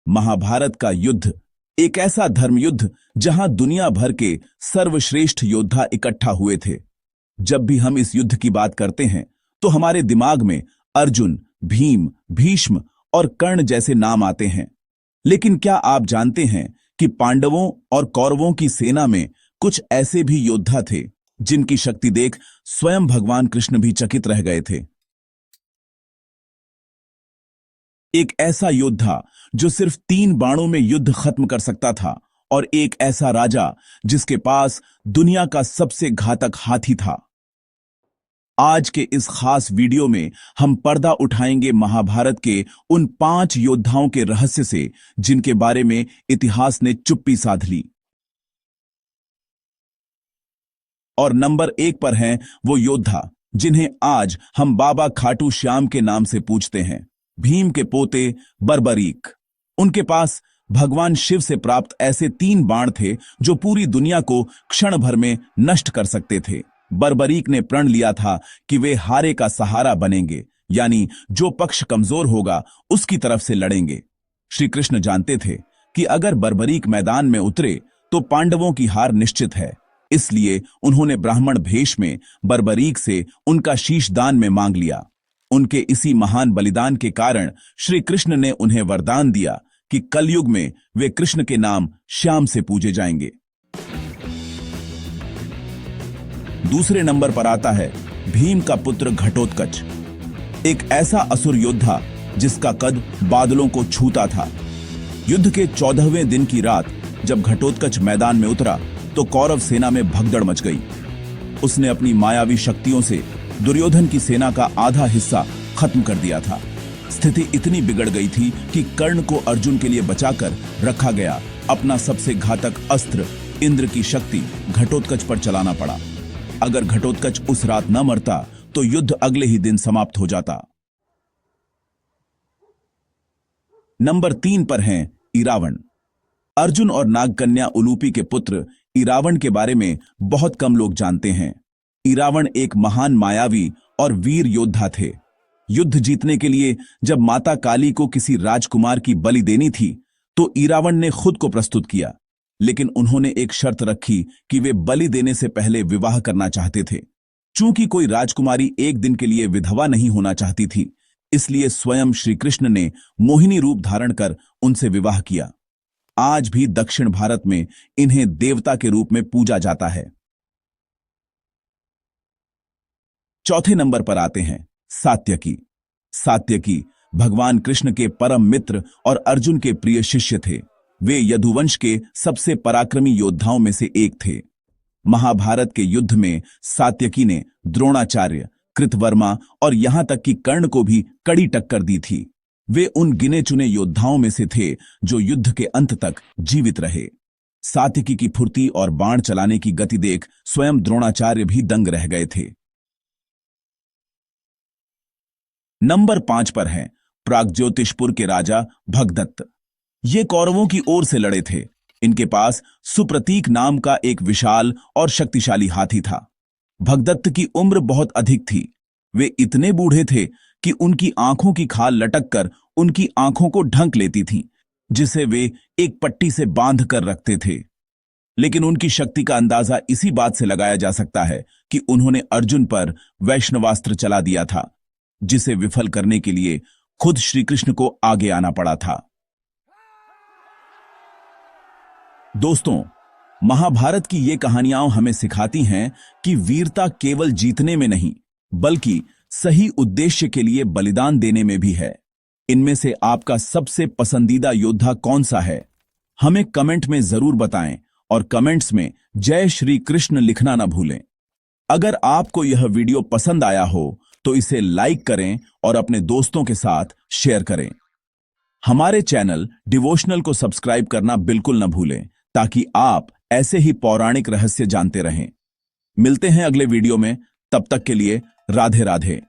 महाभारत का युद्ध एक ऐसा धर्मयुद्ध जहां दुनिया भर के सर्वश्रेष्ठ योद्धा इकट्ठा हुए थे। जब भी हम इस युद्ध की बात करते हैं तो हमारे दिमाग में अर्जुन, भीम, भीष्म और कर्ण जैसे नाम आते हैं। लेकिन क्या आप जानते हैं कि पांडवों और कौरवों की सेना में कुछ ऐसे भी योद्धा थे जिनकी शक्ति देख स्वयं भगवान कृष्ण भी चकित रह गए थे। एक ऐसा योद्धा जो सिर्फ 3 बाणों में युद्ध खत्म कर सकता था, और एक ऐसा राजा जिसके पास दुनिया का सबसे घातक हाथी था। आज के इस खास वीडियो में हम पर्दा उठाएंगे महाभारत के उन 5 योद्धाओं के रहस्य से जिनके बारे में इतिहास ने चुप्पी साध ली। और नंबर 1 पर हैं वो योद्धा जिन्हें आज हम बाबा खाटू श्याम के नाम से पूछते हैं, भीम के पोते बर्बरीक। उनके पास भगवान शिव से प्राप्त ऐसे 3 बाण थे जो पूरी दुनिया को क्षण भर में नष्ट कर सकते थे। बर्बरीक ने प्रण लिया था कि वे हारे का सहारा बनेंगे, यानी जो पक्ष कमजोर होगा उसकी तरफ से लड़ेंगे। श्री कृष्ण जानते थे कि अगर बर्बरीक मैदान में उतरे तो पांडवों की हार निश्चित है, इसलिए उन्होंने ब्राह्मण भेष में बर्बरीक से उनका शीश दान में मांग लिया। उनके इसी महान बलिदान के कारण श्री कृष्ण ने उन्हें वरदान दिया कि कलयुग में वे कृष्ण के नाम श्याम से पूजे जाएंगे। दूसरे नंबर पर आता है भीम का पुत्र घटोत्कच, एक ऐसा असुर योद्धा जिसका कद बादलों को छूता था। युद्ध के 14वें दिन की रात जब घटोत्कच मैदान में उतरा तो कौरव सेना में भगदड़ मच गई। उसने अपनी मायावी शक्तियों से दुर्योधन की सेना का आधा हिस्सा खत्म कर दिया था। स्थिति इतनी बिगड़ गई थी कि कर्ण को अर्जुन के लिए बचाकर रखा गया अपना सबसे घातक अस्त्र इंद्र की शक्ति घटोत्कच पर चलाना पड़ा। अगर घटोत्कच उस रात न मरता तो युद्ध अगले ही दिन समाप्त हो जाता। नंबर 3 पर हैं इरावण। अर्जुन और नागकन्या उलूपी के पुत्र इरावण के बारे में बहुत कम लोग जानते हैं। इरावण एक महान मायावी और वीर योद्धा थे। युद्ध जीतने के लिए जब माता काली को किसी राजकुमार की बलि देनी थी तो इरावण ने खुद को प्रस्तुत किया, लेकिन उन्होंने एक शर्त रखी कि वे बलि देने से पहले विवाह करना चाहते थे। चूंकि कोई राजकुमारी एक दिन के लिए विधवा नहीं होना चाहती थी, इसलिए स्वयं श्री कृष्ण ने मोहिनी रूप धारण कर उनसे विवाह किया। आज भी दक्षिण भारत में इन्हें देवता के रूप में पूजा जाता है। चौथे नंबर पर आते हैं सात्यकी। सात्यकी भगवान कृष्ण के परम मित्र और अर्जुन के प्रिय शिष्य थे। वे यदुवंश के सबसे पराक्रमी योद्धाओं में से एक थे। महाभारत के युद्ध में सात्यकी ने द्रोणाचार्य, कृतवर्मा और यहां तक कि कर्ण को भी कड़ी टक्कर दी थी। वे उन गिने चुने योद्धाओं में से थे जो युद्ध के अंत तक जीवित रहे। सात्यकी की फुर्ती और बाण चलाने की गति देख स्वयं द्रोणाचार्य भी दंग रह गए थे। नंबर 5 पर हैं प्रागज्योतिषपुर के राजा भगदत्त। ये कौरवों की ओर से लड़े थे। इनके पास सुप्रतीक नाम का एक विशाल और शक्तिशाली हाथी था। भगदत्त की उम्र बहुत अधिक थी। वे इतने बूढ़े थे कि उनकी आंखों की खाल लटक कर उनकी आंखों को ढंक लेती थी, जिसे वे एक पट्टी से बांध कर रखते थे। लेकिन उनकी शक्ति का अंदाजा इसी बात से लगाया जा सकता है कि उन्होंने अर्जुन पर वैष्णवास्त्र चला दिया था, जिसे विफल करने के लिए खुद श्री कृष्ण को आगे आना पड़ा था। दोस्तों, महाभारत की ये कहानियां हमें सिखाती हैं कि वीरता केवल जीतने में नहीं, बल्कि सही उद्देश्य के लिए बलिदान देने में भी है। इनमें से आपका सबसे पसंदीदा योद्धा कौन सा है? हमें कमेंट में जरूर बताएं और कमेंट्स में जय श्री कृष्ण लिखना ना भूलें। अगर आपको यह वीडियो पसंद आया हो तो इसे लाइक करें और अपने दोस्तों के साथ शेयर करें। हमारे चैनल डिवोशनल को सब्सक्राइब करना बिल्कुल न भूलें, ताकि आप ऐसे ही पौराणिक रहस्य जानते रहें। मिलते हैं अगले वीडियो में, तब तक के लिए राधे राधे।